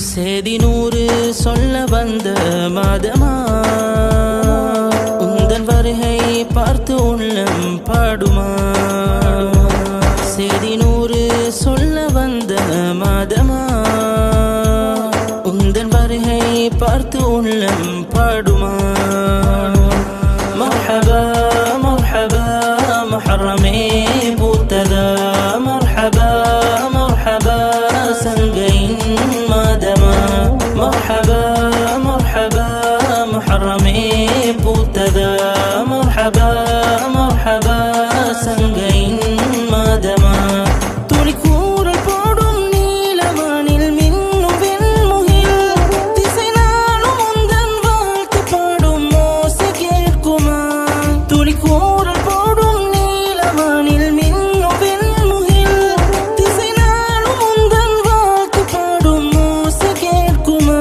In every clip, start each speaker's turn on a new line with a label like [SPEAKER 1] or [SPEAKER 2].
[SPEAKER 1] சேதி நூறு சொல்ல வந்த மாதமா உந்தன் வருகை பார்த்து உள்ளம் பாடுமா சேதி நூறு சொல்ல வந்த மாதமா உந்தன் வருகை பார்த்து உள்ளம் பாடுமா மர்ஹபா மர்ஹபா முஹர்ரமே பூத்ததா மர்ஹபா மர்ஹபா சங்கையின் மாதமா மர்ஹபா மர்ஹபா முஹர்ரமே பூத்ததா மர்ஹபா மர்ஹபா சங்கையின் மாதமா துணிக்கூறல் போடும் நீலவானில் மின்னும் வெண்முகில் திசை நாளும் உந்தன் வாழ்த்து பாடும் ஓசை கேட்குமா துணிக்கூறல் போடும் நீலவானில் மின்னும் வெண்முகில் திசை நாளும் உந்தன் வாழ்த்து பாடும் ஓசை கேட்குமா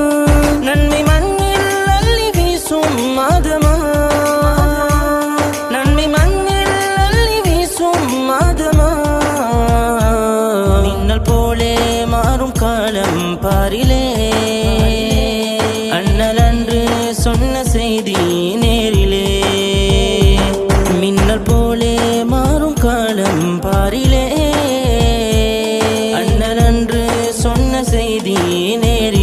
[SPEAKER 1] நன்மை மண்ணில் அள்ளி வீசும் மாதமா நன்மை மண்ணில் அள்ளி வீசும் மாதமா மின்னல் போலே மாறும் காலம் பாரிலே அண்ணல் அன்று சொன்ன செய்தி நேரிலே மின்னல் போலே மாறும் காலம் பாரிலே அண்ணல் அன்று சொன்ன செய்தி நேரிலே